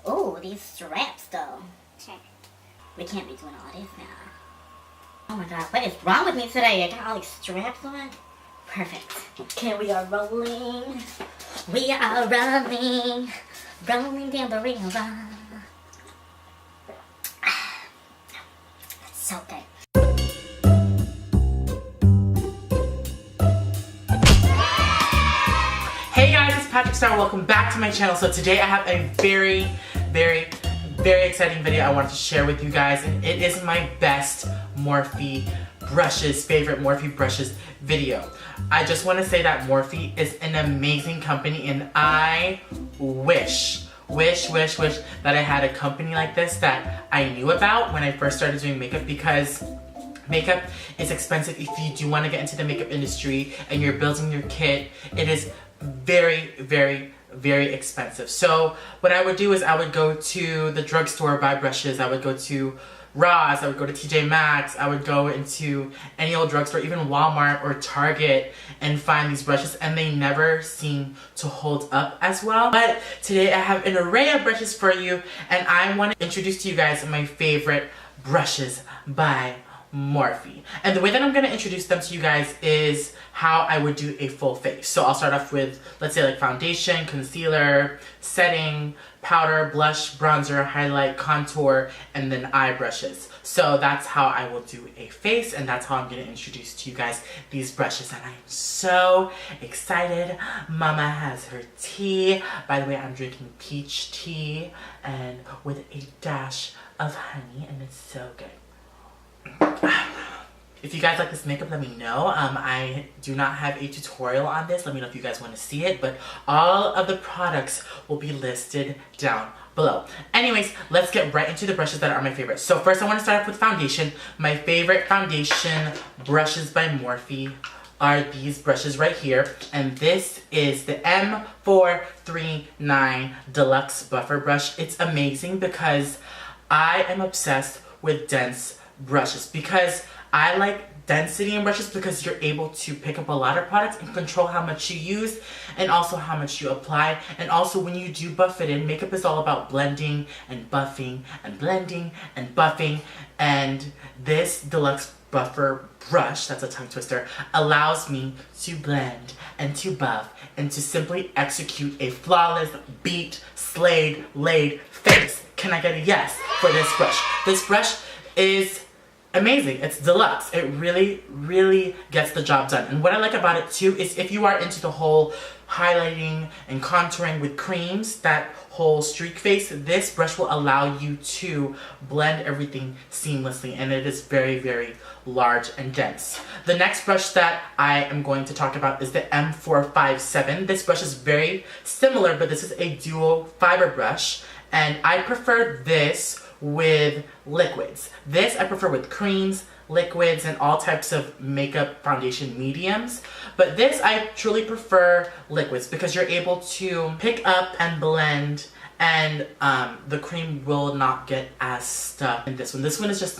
Oh, these straps though. We can't be doing all this now. Oh my god, what is wrong with me today? I got all these straps on. Perfect. Okay, we are rolling. We are rolling. Rolling down the river. That's so good. Hey guys, it's Patrick Star. Welcome back to my channel. So today I have a very exciting video I wanted to share with you guys, and it is my best Morphe brushes, favorite Morphe brushes video. I just want to say that Morphe is an amazing company, and I wish that I had a company like this that I knew about when I first started doing makeup, because makeup is expensive. If you do want to get into the makeup industry and you're building your kit, it is very expensive. So what I would do is I would go to the drugstore, buy brushes. I would go to Ross, I would go to TJ Maxx, I would go into any old drugstore, even Walmart or Target, and find these brushes, and they never seem to hold up as well. But today I have an array of brushes for you, and I want to introduce to you guys my favorite brushes by Morphe. And the way that I'm going to introduce them to you guys is how I would do a full face. So I'll start off with, let's say, like foundation, concealer, setting, powder, blush, bronzer, highlight, contour, and then eye brushes. So that's how I will do a face, and that's how I'm going to introduce to you guys these brushes. And I'm so excited. Mama has her tea. By the way, I'm drinking peach tea and with a dash of honey, and it's so good. If you guys like this makeup, let me know. I do not have a tutorial on this. Let me know if you guys want to see it, but all of the products will be listed down below. Anyways, let's get right into the brushes that are my favorites. So first I want to start off with foundation. My favorite foundation brushes by Morphe are these brushes right here, and this is the M439 Deluxe Buffer Brush. It's amazing because I am obsessed with dense brushes, because I like density in brushes because you're able to pick up a lot of products and control how much you use and also how much you apply. And also when you do buff it in, makeup is all about blending and buffing and blending and buffing, and this Deluxe Buffer brush, that's a tongue twister, allows me to blend and to buff and to simply execute a flawless, beat, slayed, laid face. Can I get a yes for this brush? This brush is amazing. It's deluxe. It really gets the job done. And what I like about it too is if you are into the whole highlighting and contouring with creams, that whole streak face, this brush will allow you to blend everything seamlessly, and it is very large and dense. The next brush that I am going to talk about is the M457. This brush is very similar, but this is a dual fiber brush, and I prefer this with liquids. This I prefer with creams, liquids, and all types of makeup foundation mediums. But this I truly prefer liquids because you're able to pick up and blend, and the cream will not get as stuck in this one. This one is just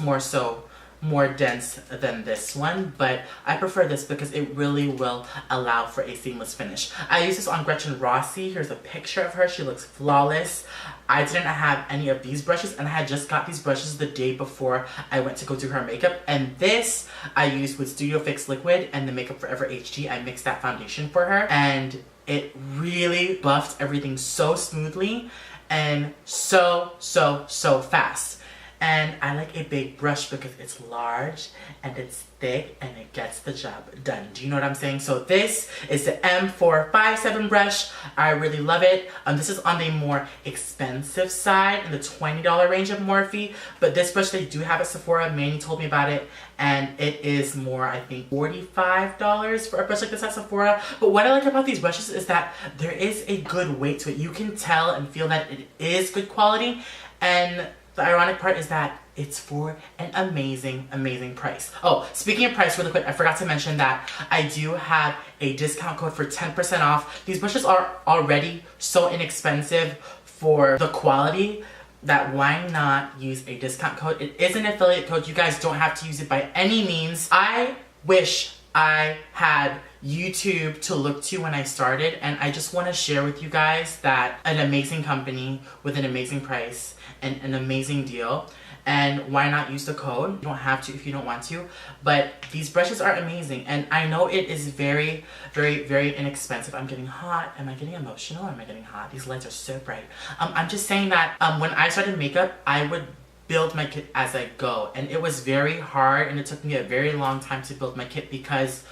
more dense than this one, but I prefer this because it really will allow for a seamless finish. I use this on Gretchen Rossi. Here's a picture of her. She looks flawless. I didn't have any of these brushes, and I had just got these brushes the day before I went to go do her makeup, and this I used with Studio Fix Liquid and the Makeup Forever HD. I mixed that foundation for her, and it really buffed everything so smoothly and so fast. And I like a big brush because it's large and it's thick and it gets the job done. Do you know what I'm saying? So this is the M457 brush. I really love it. This is on the more expensive side in the $20 range of Morphe. But this brush they do have at Sephora. Manny told me about it. And it is more, I think, $45 for a brush like this at Sephora. But what I like about these brushes is that there is a good weight to it. You can tell and feel that it is good quality. And the ironic part is that it's for an amazing price. Oh, speaking of price really quick, I forgot to mention that I do have a discount code for 10% off. These brushes are already so inexpensive for the quality that why not use a discount code? It is an affiliate code. You guys don't have to use it by any means. I wish I had YouTube to look to when I started, and I just want to share with you guys that an amazing company with an amazing price and an amazing deal. And why not use the code? You don't have to if you don't want to, but these brushes are amazing. And I know it is very, very, very inexpensive. I'm getting hot. Am I getting emotional or am I getting hot? These lights are so bright. I'm just saying that when I started makeup, I would build my kit as I go. And it was very hard, and it took me a very long time to build my kit because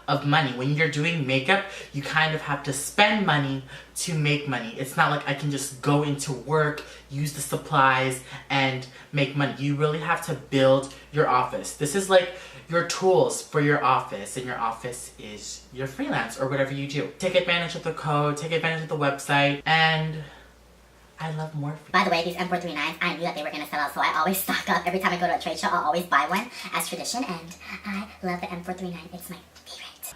of money. When you're doing makeup, you kind of have to spend money to make money. It's not like I can just go into work, use the supplies, and make money. You really have to build your office. This is like your tools for your office, and your office is your freelance or whatever you do. Take advantage of the code, take advantage of the website, and I love Morphe. By the way, these M439s, I knew that they were going to sell out, so I always stock up. Every time I go to a trade show, I'll always buy one as tradition, and I love the M439. It's my favorite.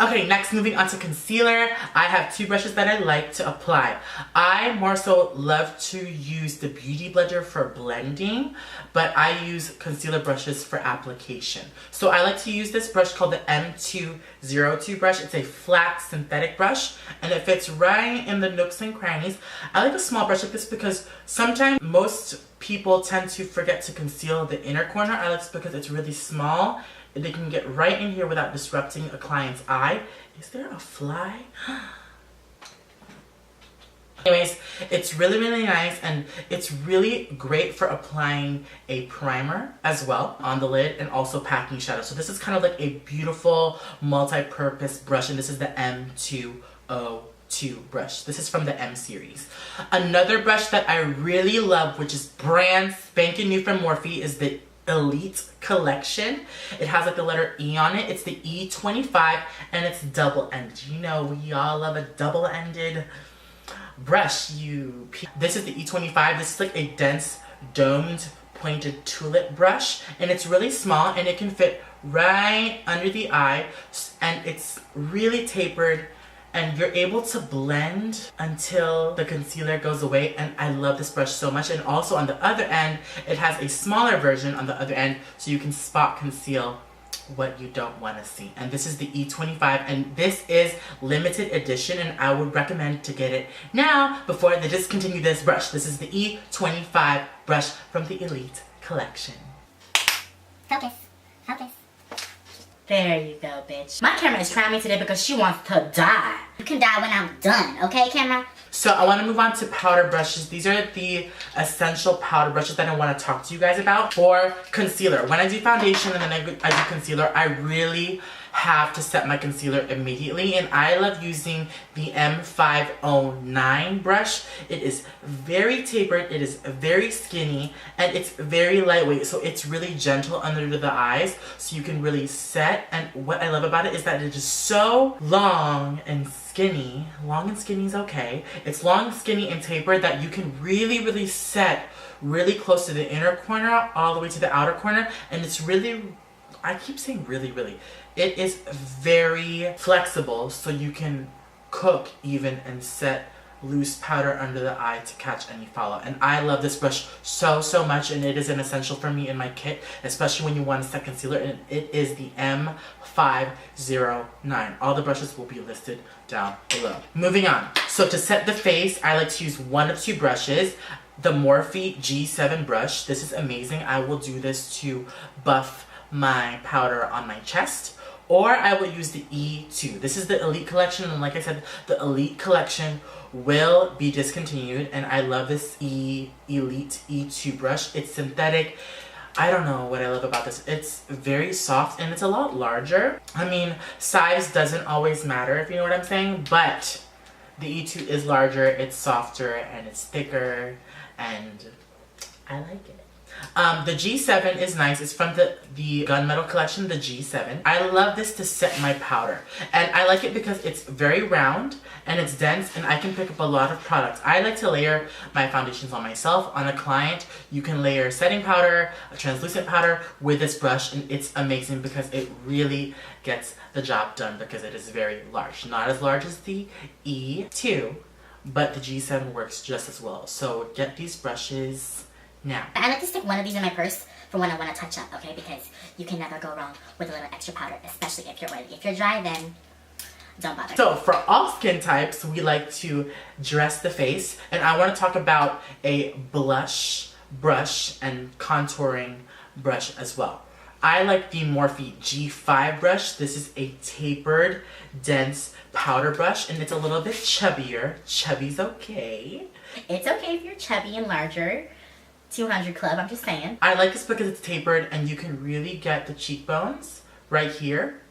Okay, next, moving on to concealer. I have two brushes that I like to apply. I more so love to use the Beauty Blender for blending, but I use concealer brushes for application. So I like to use this brush called the M202 brush. It's a flat synthetic brush, and it fits right in the nooks and crannies. I like a small brush like this because sometimes most people tend to forget to conceal the inner corner. I like this because it's really small. They can get right in here without disrupting a client's eye. Is there a fly? Anyways, it's really, really nice, and it's really great for applying a primer as well on the lid and also packing shadow. So this is kind of like a beautiful multi-purpose brush, and this is the M202 brush. This is from the M series. Another brush that I really love, which is brand spanking new from Morphe, is the Elite collection. It has like the letter E on it. It's the E25, and it's double-ended. You know, we all love a double-ended brush. This is the E25. This is like a dense, domed, pointed tulip brush, and it's really small, and it can fit right under the eye, and it's really tapered, and you're able to blend until the concealer goes away, and I love this brush so much. And also on the other end, it has a smaller version on the other end, so you can spot conceal what you don't want to see. And this is the E25, and this is limited edition, and I would recommend to get it now before they discontinue this brush. This is the E25 brush from the Elite collection. Focus. Focus. There you go, bitch. My camera is trying me today because she wants to die. You can die when I'm done, okay, camera? So I want to move on to powder brushes. These are the essential powder brushes that I want to talk to you guys about for concealer. When I do foundation and then I do concealer, I really have to set my concealer immediately, and I love using the M509 brush. It is very tapered, it is very skinny, and it's very lightweight, so it's really gentle under the eyes, so you can really set. And what I love about it is that it is so long and skinny. Long and skinny is okay. It's long, skinny, and tapered that you can really, really set really close to the inner corner all the way to the outer corner, and it's really, I keep saying really, really. It is very flexible, so you can cook even and set loose powder under the eye to catch any fallout. And I love this brush so, so much, and it is an essential for me in my kit, especially when you want to set concealer, and it is the M509. All the brushes will be listed down below. Moving on. So to set the face, I like to use one of two brushes. The Morphe G7 brush. This is amazing. I will do this to buff my powder on my chest, or I will use the E2. This is the Elite collection, and like I said, the Elite collection will be discontinued, and I love this Elite E2 brush. It's synthetic. I don't know what I love about this. It's very soft, and it's a lot larger. I mean, size doesn't always matter, if you know what I'm saying, but the E2 is larger, it's softer, and it's thicker, and I like it. The G7 is nice. It's from the Gunmetal collection, the G7. I love this to set my powder. And I like it because it's very round and it's dense, and I can pick up a lot of products. I like to layer my foundations on myself. On a client, you can layer setting powder, a translucent powder with this brush, and it's amazing because it really gets the job done because it is very large. Not as large as the E2, but the G7 works just as well. So get these brushes now. I like to stick one of these in my purse for when I want to touch up, okay? Because you can never go wrong with a little extra powder, especially if you're oily. If you're dry, then don't bother. So for all skin types, we like to dress the face, and I want to talk about a blush brush and contouring brush as well. I like the Morphe G5 brush. This is a tapered, dense powder brush, and it's a little bit chubbier. Chubby's okay. It's okay if you're chubby and larger. 200 club, I'm just saying. I like this because it's tapered and you can really get the cheekbones right here.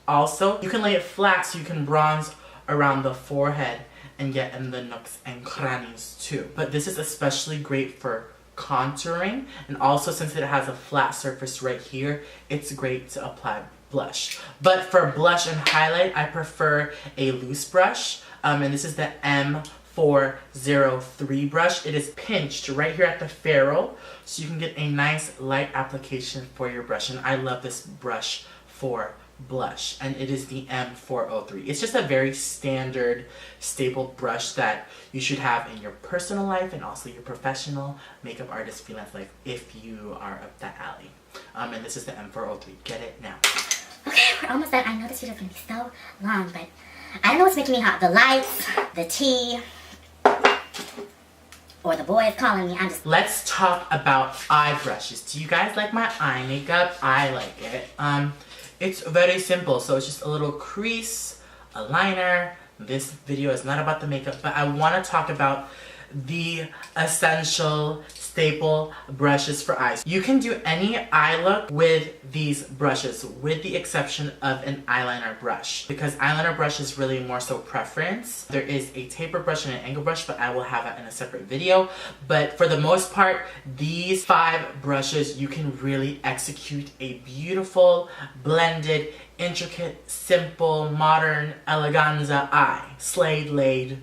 Also, you can lay it flat so you can bronze around the forehead and get in the nooks and crannies too. But this is especially great for contouring, and also since it has a flat surface right here, it's great to apply blush. But for blush and highlight, I prefer a loose brush, and this is the M403 brush. It is pinched right here at the ferrule, so you can get a nice light application for your brush, and I love this brush for blush, and it is the M403. It's just a very standard staple brush that you should have in your personal life and also your professional makeup artist freelance life if you are up that alley. And this is the M403. Get it now. Okay, we're almost done. I know this video is going to be so long, but I don't know what's making me hot. The lights, the tea, or the boy is calling me. Let's talk about eye brushes. Do you guys like my eye makeup? I like it. It's very simple, so it's just a little crease, a liner. This video is not about the makeup, but I want to talk about the essential staple brushes for eyes. You can do any eye look with these brushes, with the exception of an eyeliner brush, because eyeliner brush is really more so preference. There is a taper brush and an angle brush, but I will have that in a separate video. But for the most part, these 5 brushes, you can really execute a beautiful, blended, intricate, simple, modern, eleganza eye. Slayed, laid,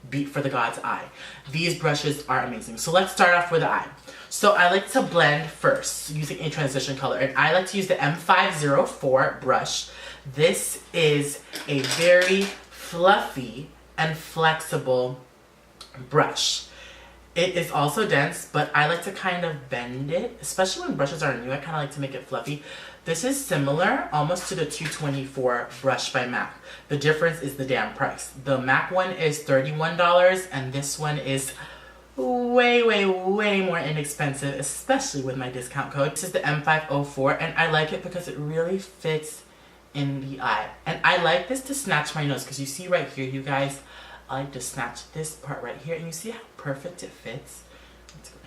beat for the God's eye. These brushes are amazing. So let's start off with the eye. So I like to blend first using a transition color, and I like to use the M504 brush. This is a very fluffy and flexible brush. It is also dense, but I like to kind of bend it, especially when brushes are new. I kind of like to make it fluffy. This is similar almost to the 224 brush by MAC. The difference is the damn price. The MAC one is $31 and this one is way more inexpensive, especially with my discount code. This is the M504 and I like it because it really fits in the eye. And I like this to snatch my nose because you see right here, you guys, I like to snatch this part right here and you see how perfect it fits?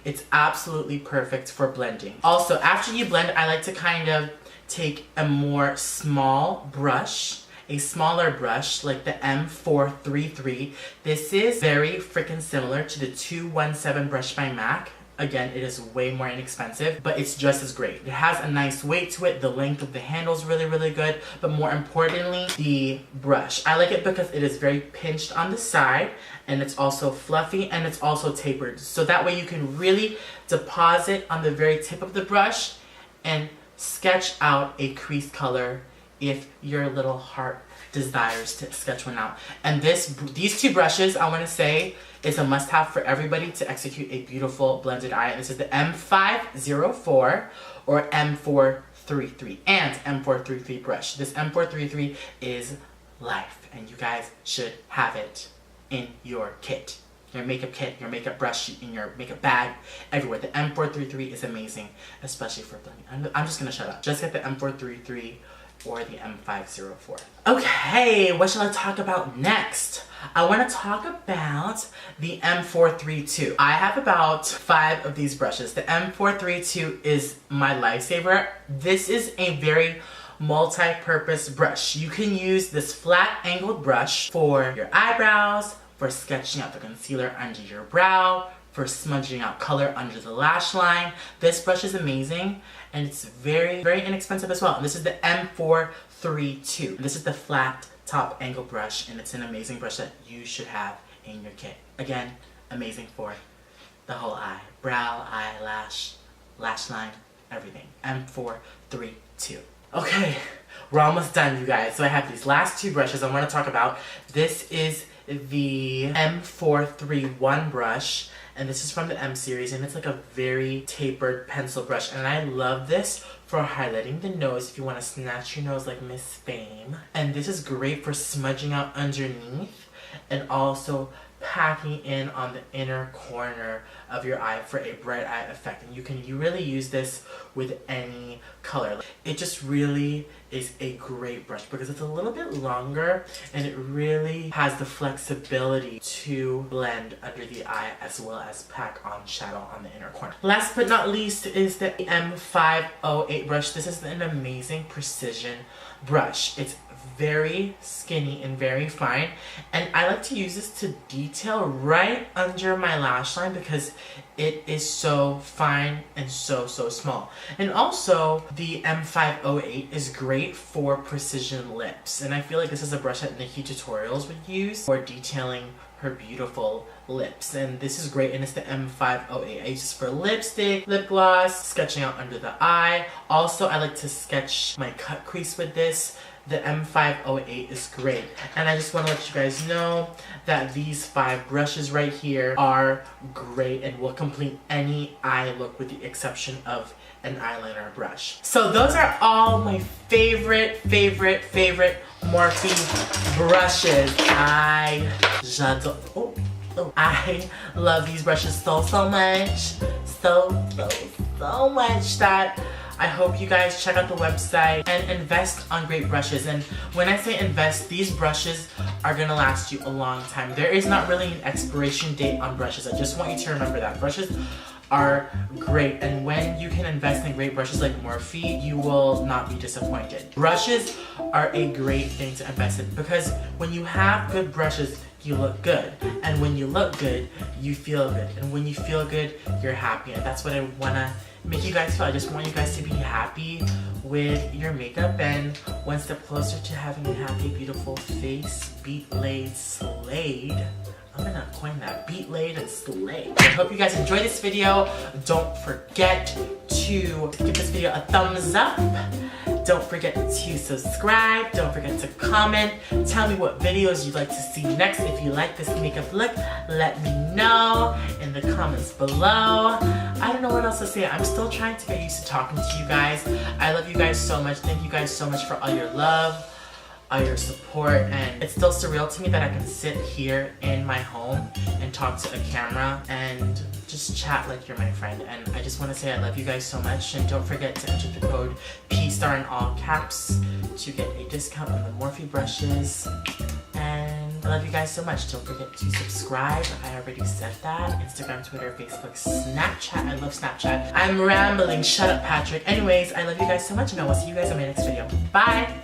It's absolutely perfect for blending. Also, after you blend, I like to kind of take a more small brush, a smaller brush like the M433. This is very freaking similar to the 217 brush by MAC. Again, it is way more inexpensive, but it's just as great. It has a nice weight to it. The length of the handle is really good, but more importantly, the brush. I like it because it is very pinched on the side, and it's also fluffy, and it's also tapered. So that way you can really deposit on the very tip of the brush and sketch out a crease color if your little heart desires to sketch one out. And these 2 brushes, I want to say, is a must-have for everybody to execute a beautiful blended eye. And this is the M504 or M433 and M433 brush. This M433 is life, and you guys should have it in your kit. Your makeup kit, your makeup brush, in your makeup bag, everywhere. The M433 is amazing, especially for blending. I'm just gonna shut up. Just get the M433 or the M504. Okay, what shall I talk about next? I want to talk about the M432. I have about 5 of these brushes. The M432 is my lifesaver. This is a very multi-purpose brush. You can use this flat angled brush for your eyebrows, for sketching out the concealer under your brow, for smudging out color under the lash line. This brush is amazing and it's very inexpensive as well. And this is the M432. This is the flat top angle brush and it's an amazing brush that you should have in your kit. Again, amazing for the whole eye. Brow, eyelash, lash line, everything. M432. Okay, we're almost done, you guys. So I have these last 2 brushes I want to talk about. This is the M431 brush, and this is from the M series, and it's like a very tapered pencil brush, and I love this for highlighting the nose if you want to snatch your nose like Miss Fame. And this is great for smudging out underneath and also packing in on the inner corner of your eye for a bright eye effect. And you really use this with any color. It just really is a great brush because it's a little bit longer and it really has the flexibility to blend under the eye as well as pack on shadow on the inner corner. Last but not least is the M508 brush. This is an amazing precision brush. It's very skinny and very fine, and I like to use this to detail right under my lash line because it is so fine and so small. And also the M508 is great for precision lips, and I feel like this is a brush that Nikki Tutorials would use for detailing her beautiful lips. And this is great, and it's the M508. I use this for lipstick, lip gloss, sketching out under the eye. Also, I like to sketch my cut crease with this. The M508 is great, and I just want to let you guys know that these 5 brushes right here are great and will complete any eye look with the exception of an eyeliner brush. So those are all my favorite Morphe brushes. I love these brushes so much, so much that I hope you guys check out the website and invest on great brushes. And when I say invest, these brushes are gonna last you a long time. There is not really an expiration date on brushes. I just want you to remember that. Brushes are great, and when you can invest in great brushes like Morphe, you will not be disappointed. Brushes are a great thing to invest in because when you have good brushes, you look good, and when you look good, you feel good, and when you feel good, you're happy. And that's what I wanna make you guys feel. I just want you guys to be happy with your makeup and one step closer to having a happy, beautiful face, beat laid, slayed. I'm gonna coin that, beat laid and slayed. I hope you guys enjoyed this video. Don't forget to give this video a thumbs up. Don't forget to subscribe. Don't forget to comment. Tell me what videos you'd like to see next. If you like this makeup look, let me know in the comments below. I don't know what else to say. I'm still trying to get used to talking to you guys. I love you guys so much. Thank you guys so much for all your love, all your support, and it's still surreal to me that I can sit here in my home and talk to a camera and just chat like you're my friend. And I just want to say I love you guys so much, and don't forget to enter the code PSTAR in all caps to get a discount on the Morphe brushes. And I love you guys so much. Don't forget to subscribe. I already said that. Instagram, Twitter, Facebook, Snapchat. I love Snapchat. I'm rambling. Shut up, Patrick. Anyways, I love you guys so much, and I will see you guys in my next video. Bye!